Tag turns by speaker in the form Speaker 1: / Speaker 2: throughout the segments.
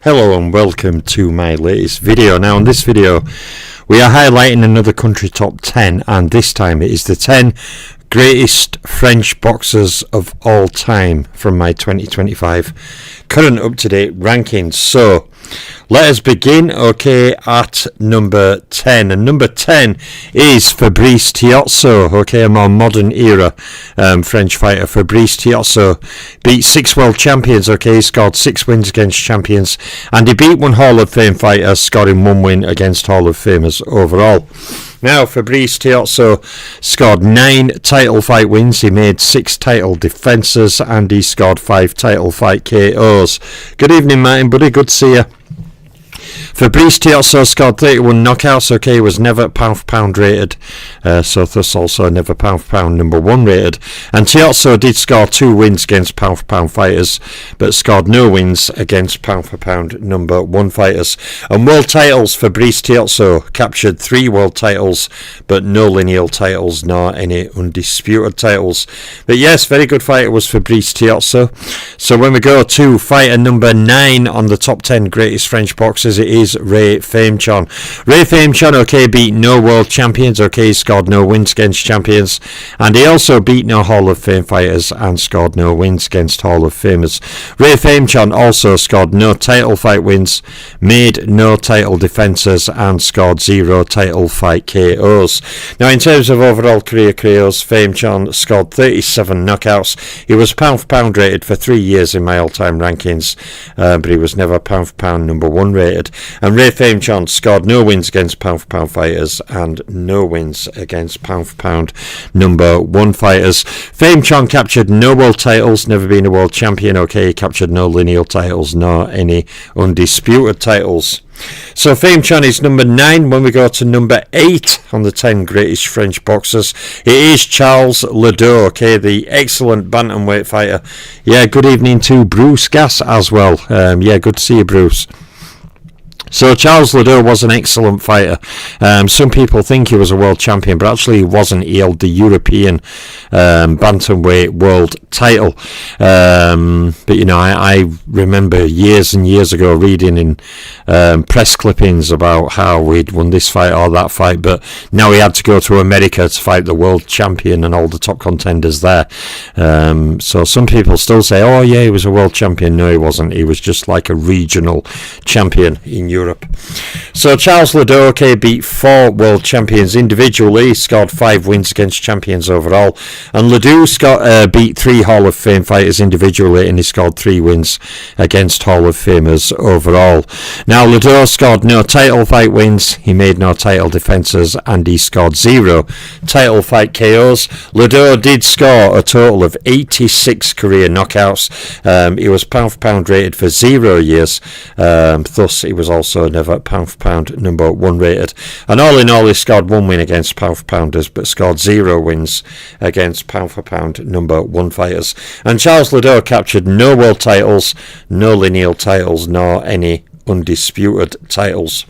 Speaker 1: Hello and welcome to my latest video. Now in this video we are highlighting another country top 10, and this time it is the 10 greatest French boxers of all time from my 2025 current up-to-date rankings. So let us begin, at number 10. And number 10 is Fabrice Tiozzo, a more modern era French fighter. Fabrice Tiozzo beat 6 world champions, he scored 6 wins against champions, and he beat one Hall of Fame fighter, scoring 1 win against Hall of Famers overall. Now, Fabrice Tiozzo scored 9 title fight wins, he made 6 title defences, and he scored 5 title fight KOs. Good evening, Martin, buddy, good to see you. Fabrice Tiozzo scored 31 knockouts, he was never pound for pound rated, so thus also never pound for pound number 1 rated. And Tiozzo did score 2 wins against pound for pound fighters, but scored no wins against pound for pound number 1 fighters. And world titles, Fabrice Tiozzo captured 3 world titles, but no lineal titles nor any undisputed titles. But yes, very good fighter was Fabrice Tiozzo. So when we go to fighter number 9 on the top 10 greatest French boxers, it is Ray Famechon. Ray Famechon, beat no world champions, he scored no wins against champions, and he also beat no Hall of Fame fighters and scored no wins against Hall of Famers. Ray Famechon also scored no title fight wins, made no title defences, and scored 0 title fight KOs. Now in terms of overall career KOs, Famechon scored 37 knockouts. He was pound for pound rated for 3 years in my all-time rankings, but he was never pound for pound number 1 rated. And Ray Famechon scored no wins against pound for pound fighters and no wins against pound for pound number 1 fighters. Famechon captured no world titles, never been a world champion, he captured no lineal titles nor any undisputed titles. So Famechon is number 9. When we go to number 8 on the 10 greatest French boxers, it is Charles Liddell, the excellent bantamweight fighter. Yeah, good evening to Bruce Gass as well. Good to see you, Bruce. So Charles Liddell was an excellent fighter. Some people think he was a world champion, but actually he wasn't. He held the European bantamweight world title. But I remember years and years ago reading in press clippings about how he'd won this fight or that fight, but now he had to go to America to fight the world champion and all the top contenders there. So some people still say, he was a world champion. No, he wasn't. He was just like a regional champion in Europe. So Charles Liddell, beat 4 world champions individually. He scored 5 wins against champions overall. And Liddell beat 3 Hall of Fame fighters individually, and he scored 3 wins against Hall of Famers overall. Now Liddell scored no title fight wins, he made no title defences, and he scored 0 title fight KOs. Liddell did score a total of 86 career knockouts. He was pound for pound rated for 0 years, thus he was also never pound for pound number 1 rated. And all in all, he scored 1 win against pound for pounders, but scored 0 wins against pound for pound number 1 fighters. And Charles Liddell captured no world titles, no lineal titles, nor any undisputed titles.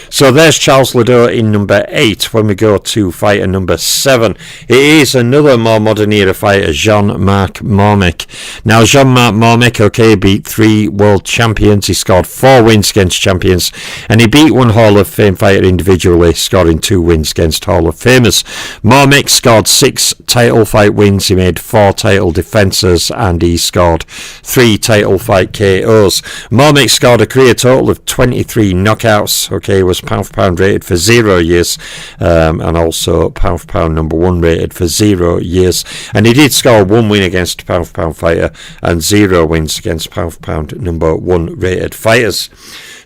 Speaker 1: So there's Charles Liddell in number 8. When we go to fighter number 7, it is another more modern era fighter, Jean-Marc Mormick. Now Jean-Marc Mormick, beat 3 world champions. He scored 4 wins against champions, and he beat 1 Hall of Fame fighter individually, scoring 2 wins against Hall of Famers. Mormick scored 6 title fight wins. He made 4 title defences, and he scored 3 title fight KOs. Mormick scored a career total of 23 knockouts. He was pound for pound rated for 0 years, and also pound for pound number 1 rated for 0 years. And he did score 1 win against a pound for pound fighter and 0 wins against pound for pound number 1 rated fighters.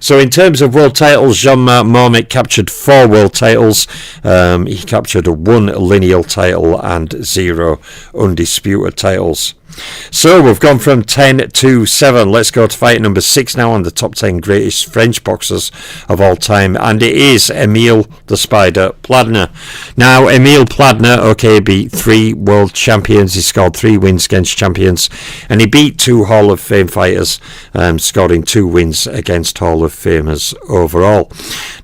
Speaker 1: So in terms of world titles, Jean-Marc Mormick captured 4 world titles. He captured 1 lineal title and 0 undisputed titles. So we've gone from 10 to 7. Let's go to fight number 6 now on the top 10 greatest French boxers of all time, and it is Emile the Spider Pladner. Now Emile Pladner, beat 3 world champions. He scored 3 wins against champions, and he beat 2 Hall of Fame fighters, scoring 2 wins against Hall of Famers overall.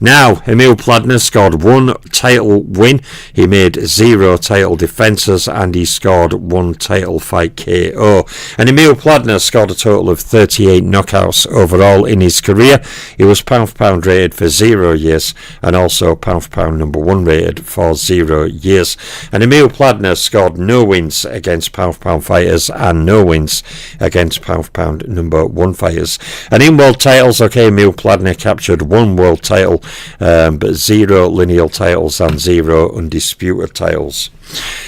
Speaker 1: Now Emile Pladner scored 1 title win. He made 0 title defences, and he scored 1 title fight KO. KO. And Emil Pladner scored a total of 38 knockouts overall in his career. He was pound for pound rated for 0 years and also pound for pound number 1 rated for 0 years. And Emil Pladner scored no wins against pound for pound fighters and no wins against pound for pound number 1 fighters. And in world titles, okay, Emil Pladner captured 1 world title, but 0 lineal titles and 0 undisputed titles.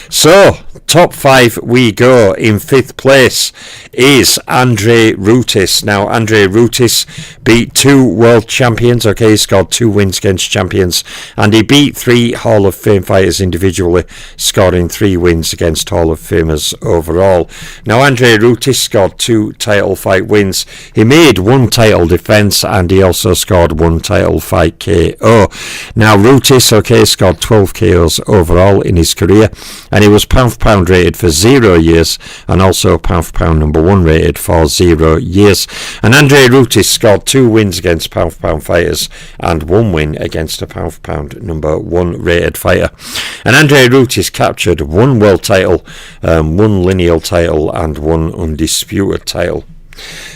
Speaker 1: So, top 5 we go. In 5th place is Andre Rutis. Now, Andre Rutis beat 2 world champions. Okay, he scored 2 wins against champions, and he beat 3 Hall of Fame fighters individually, scoring 3 wins against Hall of Famers overall. Now, Andre Rutis scored 2 title fight wins. He made 1 title defense, and he also scored 1 title fight KO. Now, Rutis, okay, scored 12 KOs overall in his career, and he was pound for pound rated for 0 years and also pound for pound number 1 rated for 0 years. And Andre Rutis scored 2 wins against pound for pound fighters and 1 win against a pound for pound number 1 rated fighter. And Andre Rutis captured 1 world title, 1 lineal title and 1 undisputed title.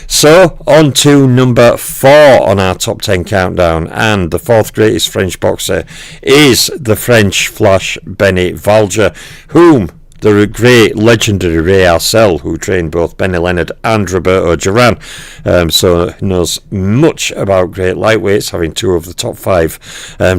Speaker 1: So, on to number 4 on our top 10 countdown, and the 4th greatest French boxer is the French Flash Benny Valger, whom the great legendary Ray Arcel, who trained both Benny Leonard and Roberto Duran, so knows much about great lightweights, having 2 of the top 5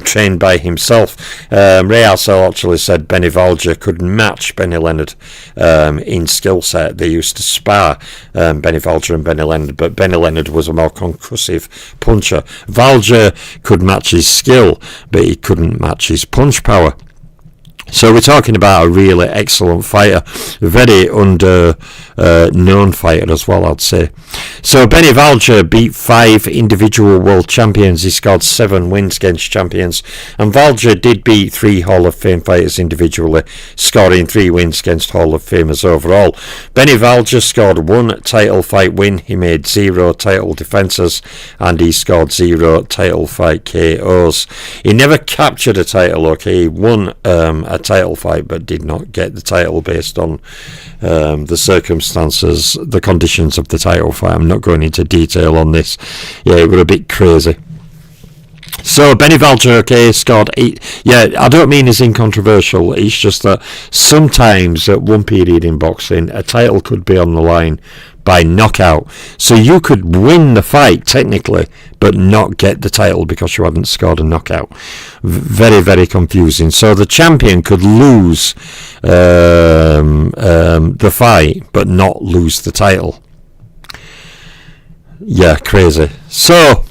Speaker 1: trained by himself. Ray Arcel actually said Benny Valger could match Benny Leonard in skill set. They used to spar, Benny Valger and Benny Leonard, but Benny Leonard was a more concussive puncher. Valger could match his skill, but he couldn't match his punch power. So we're talking about a really excellent fighter, a very known fighter as well, I'd say. So Benny Valger beat 5 individual world champions. He scored 7 wins against champions, and Valger did beat 3 Hall of Fame fighters individually, scoring 3 wins against Hall of Famers overall. Benny Valger scored 1 title fight win. He made 0 title defences, and he scored 0 title fight KOs. He never captured a title. Okay, he won a title fight but did not get the title based on the circumstances, the conditions of the title fight. I'm not going into detail on this. Yeah, it was a bit crazy. So Benny Valger, okay, scored 8. Yeah, I don't mean it's incontroversial. It's just that sometimes at one period in boxing, a title could be on the line by knockout. So you could win the fight technically, but not get the title because you hadn't scored a knockout. Very, very confusing. So the champion could lose the fight, but not lose the title. Yeah, crazy. So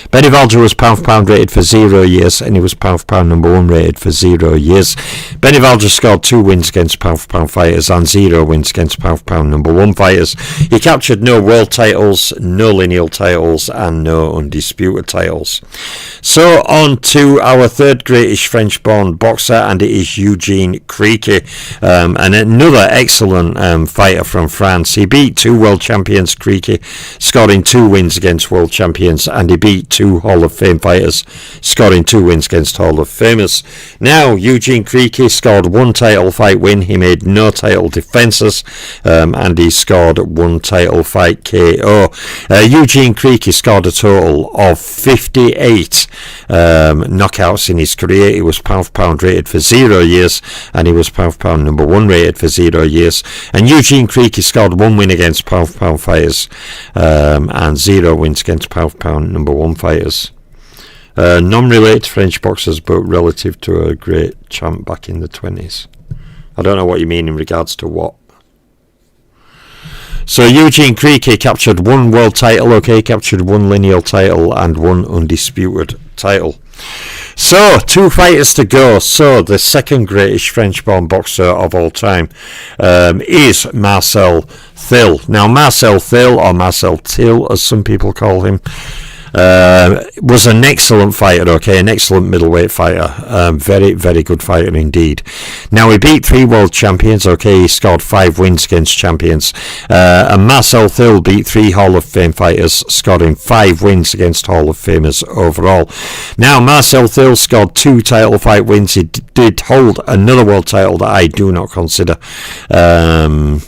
Speaker 1: Benny Valger was pound for pound rated for 0 years, and he was pound for pound number 1 rated for 0 years. Benny Valger scored 2 wins against pound for pound fighters and 0 wins against pound for pound number 1 fighters. He captured no world titles, no lineal titles, and no undisputed titles. So on to our 3rd greatest French-born boxer, and it is Eugene Krike, and another excellent fighter from France. He beat 2 world champions, Krike, scoring 2 wins against world champions, and he beat 2 Hall of Fame fighters, scoring 2 wins against Hall of Famers. Now, Eugene Krike scored 1 title fight win. He made no title defences, and he scored 1 title fight KO. Eugene Krike scored a total of 58 knockouts in his career. He was pound for pound rated for 0 years, and he was pound for pound number 1 rated for 0 years. And Eugene Krike scored 1 win against pound for pound fighters, and 0 wins against pound for pound number 1 fighters. Non-related to French boxers, but relative to a great champ back in the 20s. I don't know what you mean in regards to what. So Eugene Krike captured 1 world title, okay, captured 1 lineal title and 1 undisputed title. So, 2 fighters to go. So, the 2nd greatest French-born boxer of all time is Marcel Thill. Now, Marcel Thill, or Marcel Till, as some people call him, Was an excellent fighter, okay, an excellent middleweight fighter, very, very good fighter indeed. Now, he beat 3 world champions, okay, he scored 5 wins against champions, and Marcel Thill beat 3 Hall of Fame fighters, scoring 5 wins against Hall of Famers overall. Now, Marcel Thill scored 2 title fight wins. He did hold another world title that I do not consider, in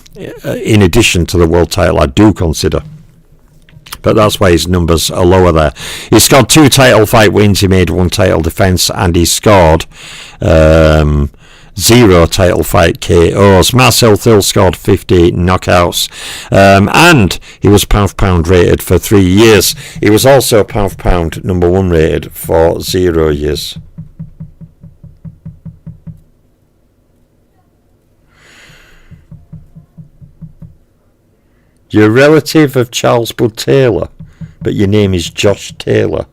Speaker 1: addition to the world title I do consider. But that's why his numbers are lower there. He scored 2 title fight wins, he made 1 title defence, and he scored 0 title fight KOs. Marcel Thill scored 50 knockouts, and he was pound for pound rated for 3 years. He was also pound for pound number 1 rated for 0 years. You're a relative of Charles Bud Taylor, but your name is Josh Taylor,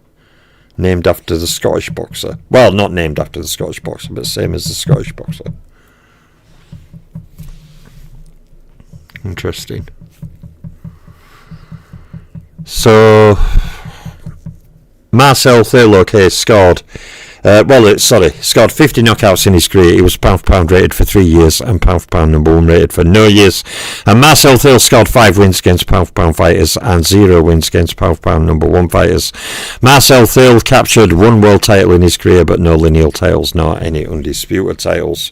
Speaker 1: named after the Scottish boxer. Well, not named after the Scottish boxer, but same as the Scottish boxer. Interesting. So, Marcel Thill, okay, scored 50 knockouts in his career. He was pound for pound rated for 3 years and pound for pound number 1 rated for no years. And Marcel Thill scored 5 wins against pound for pound fighters and 0 wins against pound for pound number 1 fighters. Marcel Thill captured 1 world title in his career, but no lineal titles, nor any undisputed titles.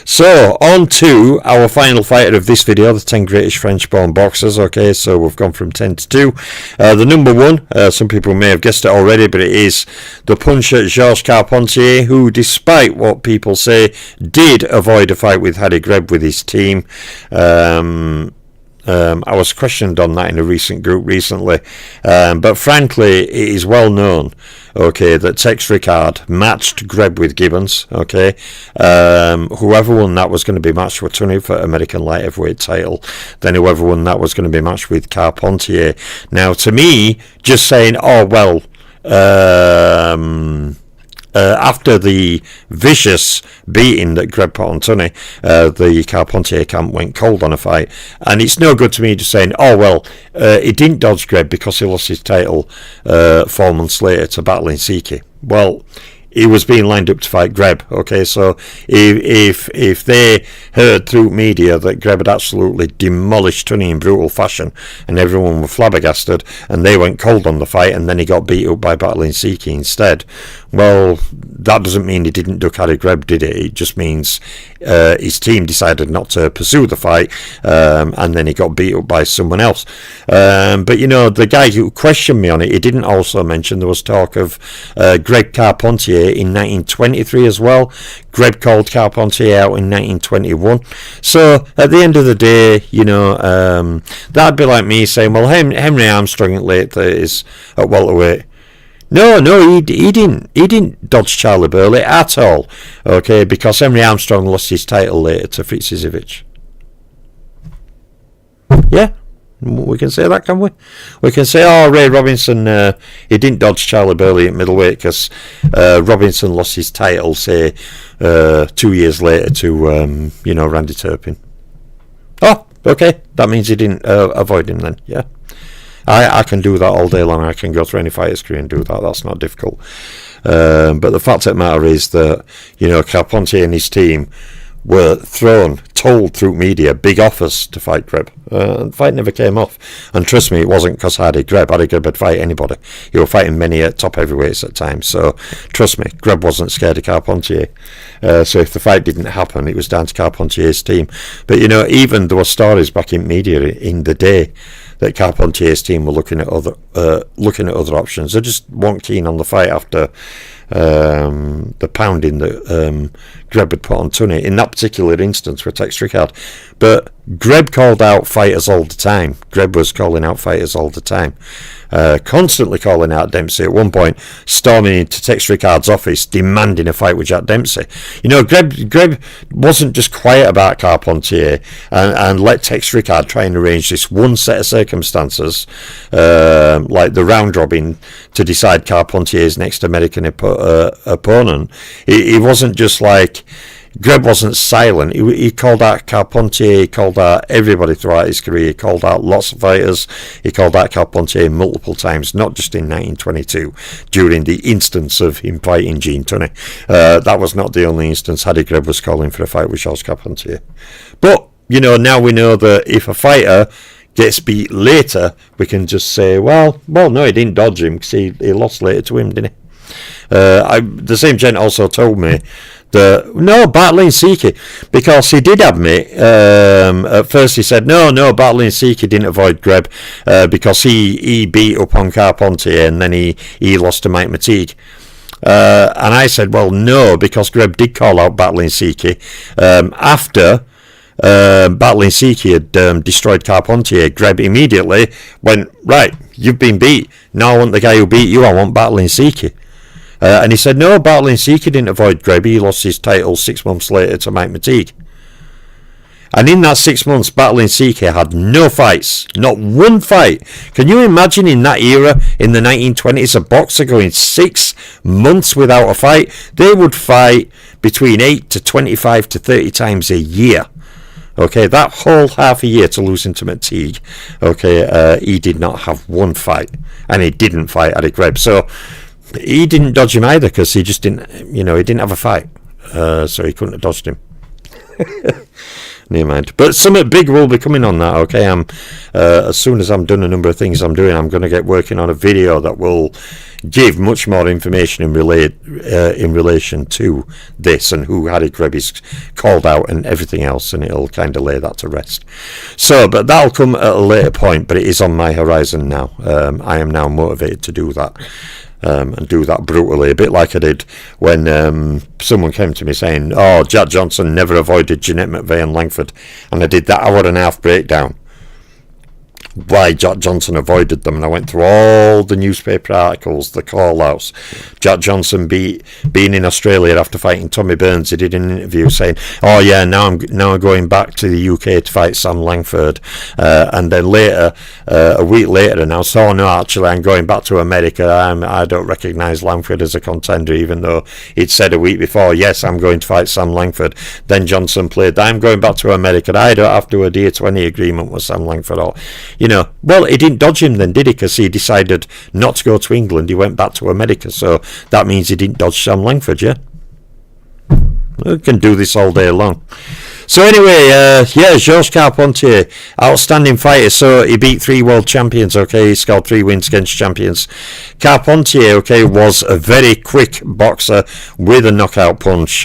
Speaker 1: So, on to our final fighter of this video, the 10 greatest French-born boxers. Okay, so we've gone from 10 to 2. The number 1, some people may have guessed it already, but it is the puncher Georges Carpentier, who, despite what people say, did avoid a fight with Harry Greb with his team. I was questioned on that in a recent group recently, but frankly, it is well known, okay, that Tex Rickard matched Greb with Gibbons, okay. Whoever won that was going to be matched with Tunney for American light heavyweight title. Then whoever won that was going to be matched with Carpentier. Now, to me, just saying, oh well, after the vicious beating that Greb put on Tunney, the Carpentier camp went cold on a fight, and it's no good to me just saying, oh well, he didn't dodge Greb because he lost his title 4 months later to battling Siki. Well, he was being lined up to fight Greb, okay, so if they heard through media that Greb had absolutely demolished Tunney in brutal fashion and everyone were flabbergasted and they went cold on the fight and then he got beat up by battling Siki instead, well, that doesn't mean he didn't duck Harry Greb, did it? It just means his team decided not to pursue the fight, and then he got beat up by someone else. But you know, the guy who questioned me on it, he didn't also mention there was talk of Greg Carpentier in 1923 as well. Greb called Carpentier out in 1921. So at the end of the day, you know, that'd be like me saying, well, Henry Armstrong in late 30s at welterweight. No, he didn't dodge Charlie Burley at all, okay, because Henry Armstrong lost his title later to Fritz Izevich. Yeah, we can say that, can we? We can say, oh, Ray Robinson, he didn't dodge Charlie Burley at middleweight because Robinson lost his title, say, 2 years later to, Randy Turpin. Oh, okay, that means he didn't avoid him then, yeah. I can do that all day long. I can go through any fighter screen and do that. That's not difficult. But the fact of the matter is that, you know, Carpentier and his team were told through media, big offers to fight Greb. The fight never came off. And trust me, it wasn't because Hardy Greb would fight anybody. He was fighting many top heavyweights at times. So trust me, Greb wasn't scared of Carpentier. So if the fight didn't happen, it was down to Carpentier's team. But, you know, even there were stories back in media in the day that Carpentier's team were looking at other options. They just weren't keen on the fight after the pounding that Greb had put on Tunney in that particular instance with Tex Rickard. But Greb called out fighters all the time. Greb was calling out fighters all the time. Constantly calling out Dempsey. At one point, storming into Tex Rickard's office, demanding a fight with Jack Dempsey. You know, Greb wasn't just quiet about Carpentier and let Tex Rickard try and arrange this one set of circumstances, like the round robin, to decide Carpentier's next American opponent. He wasn't just like, Greb wasn't silent. He called out Carpentier, he called out everybody throughout his career, he called out lots of fighters, he called out Carpentier multiple times, not just in 1922, during the instance of him fighting Gene Tunney. That was not the only instance. Harry Greb was calling for a fight with Georges Carpentier. But, now we know that if a fighter gets beat later, we can just say, well, no, he didn't dodge him because he lost later to him, didn't he? The same gent also told me that no, Battling Siki, because he did admit at first he said no, Battling Siki didn't avoid Greb because he beat up on Carpentier and then he lost to Mike Mateague. And I said, well, no, because Greb did call out Battling Siki after Battling Siki had destroyed Carpentier. Greb immediately went, right, you've been beat, now I want the guy who beat you, I want Battling Siki. And he said, no, Battling Siki didn't avoid Greb, he lost his title 6 months later to Mike Mateague. And in that 6 months, Battling Siki had no fights, not one fight. Can you imagine in that era, in the 1920s, a boxer going 6 months without a fight? They would fight between 8 to 25 to 30 times a year. Okay, that whole half a year to losing to Mateague, he did not have one fight, and he didn't fight Harry Greb. So he didn't dodge him either because he just didn't, he didn't have a fight, so he couldn't have dodged him. Never mind. But something big will be coming on that. Okay, as soon as I'm done a number of things I'm doing, I'm going to get working on a video that will give much more information in relation to this and who Harry Greb is called out and everything else, and it'll kind of lay that to rest. So, but that'll come at a later point. But it is on my horizon now. I am now motivated to do that. And do that brutally, a bit like I did when someone came to me saying, oh, Jack Johnson never avoided Jeanette McVeigh and Langford, and I did that hour and a half breakdown why Jack Johnson avoided them, and I went through all the newspaper articles, the call-outs. Jack Johnson being in Australia after fighting Tommy Burns, he did an interview saying, oh yeah, now I'm going back to the UK to fight Sam Langford, and then later, a week later announced, oh no, actually I'm going back to America, I don't recognise Langford as a contender, even though he'd said a week before, yes, I'm going to fight Sam Langford. Then Johnson played, I'm going back to America, I don't have to adhere to any agreement with Sam Langford. Or, well, he didn't dodge him then, did he? Because he decided not to go to England. He went back to America. So that means he didn't dodge Sam Langford, yeah? We can do this all day long. So anyway, Georges Carpentier, outstanding fighter. So he beat 3 world champions, he scored 3 wins against champions. Carpentier, was a very quick boxer with a knockout punch.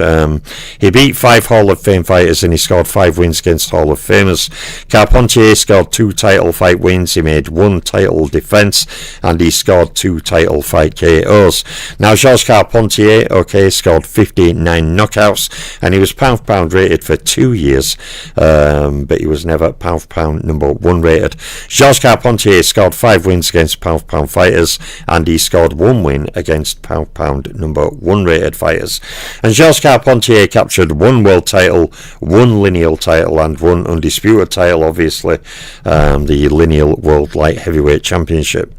Speaker 1: He beat 5 Hall of Fame fighters and he scored 5 wins against Hall of Famers. Carpentier scored 2 title fight wins, he made 1 title defence, and he scored 2 title fight KOs. Now Georges Carpentier, scored 59 knockouts, and he was pound for pound rated for 2 years, but he was never pound for pound number 1 rated. Georges Carpentier scored 5 wins against pound for pound fighters, and he scored 1 win against pound for pound number 1 rated fighters. And Georges Carpentier captured 1 world title, 1 lineal title, and 1 undisputed title, obviously, the lineal world light heavyweight championship.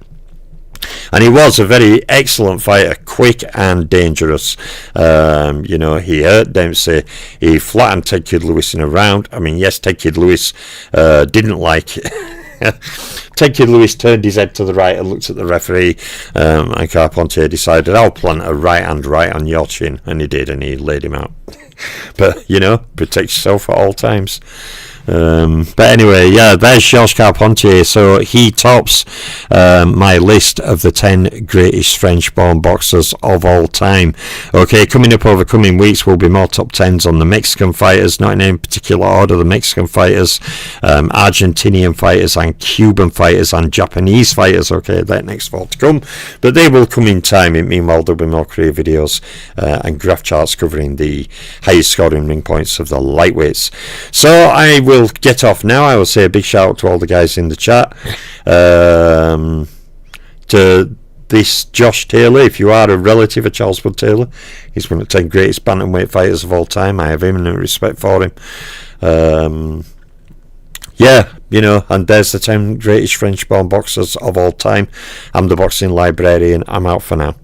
Speaker 1: And he was a very excellent fighter, quick and dangerous. He hurt Dempsey. He flattened Ted Kid Lewis in a round. I mean, yes, Ted Kid Lewis didn't like it. Ted Kid Lewis turned his head to the right and looked at the referee, and Carpentier decided, I'll plant a right hand right on your chin. And he did, and he laid him out. But, protect yourself at all times. But anyway, there's Georges Carpentier. So he tops my list of the 10 greatest French-born boxers of all time. Coming up over coming weeks will be more top 10s on the Mexican fighters, not in any particular order. The Mexican fighters, Argentinian fighters, and Cuban fighters, and Japanese fighters. That next fall to come, but they will come in time. Meanwhile, there'll be more career videos and graph charts covering the highest scoring ring points of the lightweights. So I will get off now. I will say a big shout out to all the guys in the chat, to this Josh Taylor. If you are a relative of Charles Bud Taylor, he's one of the 10 greatest bantamweight fighters of all time. I have immense respect for him. And there's the 10 greatest French born boxers of all time. I'm the Boxing Librarian. I'm out for now.